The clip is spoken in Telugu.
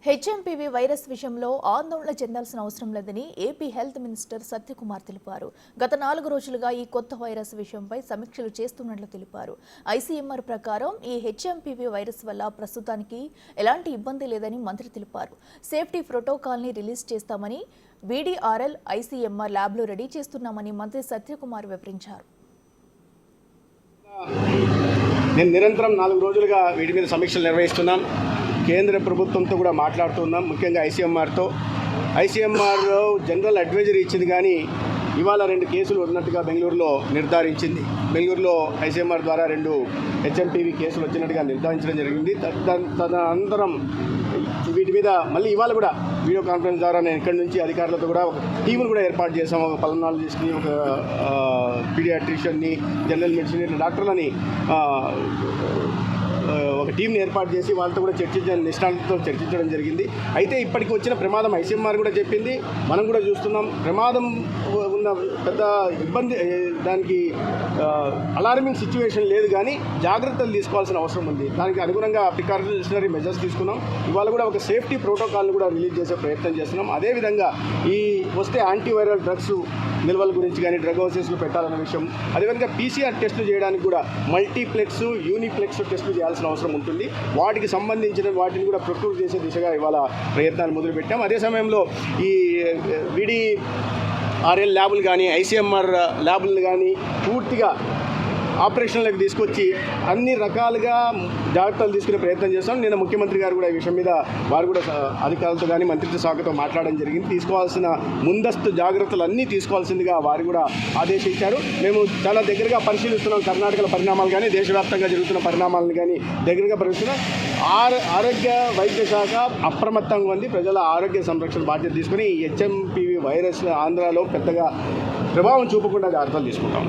హెచ్ఎంపీవీ వైరస్ విషయంలో ఆందోళన చెందాల్సిన అవసరం లేదని ఏపీ హెల్త్ మినిస్టర్ సత్యకుమార్ తెలిపారు. గత 4 రోజులుగా ఈ కొత్త వైరస్ విషయంపై సమీక్షలు చేస్తున్నట్లు తెలిపారు. ఐసీఎంఆర్ ప్రకారం ఈ హెచ్ఎంపీవీ వైరస్ వల్ల ప్రస్తుతానికి ఎలాంటి ఇబ్బంది లేదని మంత్రి తెలిపారు. సేఫ్టీ ప్రోటోకాల్ని రిలీజ్ చేస్తామని, వీడీఆర్ఎల్ ఐసీఎంఆర్ ల్యాబ్లు రెడీ చేస్తున్నామని మంత్రి సత్యకుమార్ వివరించారు. నేను నిరంతరం 4 రోజులుగా వీటి మీద సమీక్షలు నిర్వహిస్తున్నాం. కేంద్ర ప్రభుత్వంతో కూడా మాట్లాడుతున్నాం. ముఖ్యంగా ఐసీఎంఆర్ జనరల్ అడ్వైజరీ ఇచ్చింది, కానీ ఇవాళ 2 కేసులు ఉన్నట్టుగా బెంగళూరులో నిర్ధారించింది. బెంగళూరులో ఐసీఎంఆర్ ద్వారా 2 హెచ్ఎంపీవీ కేసులు వచ్చినట్టుగా నిర్ధారించడం జరిగింది. తదనంతరం వీటి మీద మళ్ళీ ఇవాళ కూడా వీడియో కాన్ఫరెన్స్ ద్వారా నేను ఇక్కడి నుంచి అధికారులతో కూడా ఒక టీమును కూడా ఏర్పాటు చేసాం. ఒక పల్మనాలజిస్ట్ని, ఒక పీడియాట్రిషియన్ని, జనరల్ మెడిసిన్, ఇట్లా డాక్టర్లని ఒక టీంని ఏర్పాటు చేసి వాళ్ళతో కూడా నిష్ణాతులతో చర్చించడం జరిగింది. అయితే ఇప్పటికి వచ్చిన ప్రమాదం ఐసీఎంఆర్ కూడా చెప్పింది, మనం కూడా చూస్తున్నాం. ప్రమాదం ఉన్న పెద్ద ఇబ్బంది, దానికి అలార్మింగ్ సిచ్యువేషన్ లేదు, కానీ జాగ్రత్తలు తీసుకోవాల్సిన అవసరం ఉంది. దానికి అనుగుణంగా ప్రికాషనరీ మెజర్స్ తీసుకున్నాం. ఇవాళ కూడా ఒక సేఫ్టీ ప్రోటోకాల్ని కూడా రిలీజ్ చేసే ప్రయత్నం చేస్తున్నాం. అదేవిధంగా ఈ వస్తే యాంటీవైరల్ డ్రగ్స్ నిల్వల గురించి కానీ డ్రగ్ హౌసెస్లు పెట్టాలన్న విషయం, అదేవిధంగా పీసీఆర్ టెస్టులు చేయడానికి కూడా మల్టీప్లెక్స్, యూనిప్లెక్స్ టెస్టులు చేయాల్సిన అవసరం ఉంటుంది. వాటికి సంబంధించిన వాటిని కూడా ప్రొక్యూర్ చేసే దిశగా ఇవాళ ప్రయత్నాలు మొదలుపెట్టాం. అదే సమయంలో ఈ వీడీఆర్ఎల్ ల్యాబులు కానీ, ఐసీఎంఆర్ ల్యాబులను కానీ పూర్తిగా ఆపరేషన్లకు తీసుకొచ్చి అన్ని రకాలుగా జాగ్రత్తలు తీసుకునే ప్రయత్నం చేస్తాం. నిన్న ముఖ్యమంత్రి గారు కూడా ఈ విషయం మీద వారు కూడా అధికారులతో కానీ మంత్రిత్వ శాఖతో మాట్లాడడం జరిగింది. తీసుకోవాల్సిన ముందస్తు జాగ్రత్తలు అన్నీ తీసుకోవాల్సిందిగా వారు కూడా ఆదేశించారు. మేము చాలా దగ్గరగా పరిశీలిస్తున్నాం. కర్ణాటకలో పరిణామాలు కానీ, దేశవ్యాప్తంగా జరుగుతున్న పరిణామాలను కానీ దగ్గరగా పరిశీలిస్తున్నాం. ఆరోగ్య వైద్య శాఖ అప్రమత్తంగా ఉంది. ప్రజల ఆరోగ్య సంరక్షణ బాధ్యత తీసుకుని ఈ హెచ్ఎంపీవీ వైరస్ ఆంధ్రాలో పెద్దగా ప్రభావం చూపకుండా జాగ్రత్తలు తీసుకుంటాం.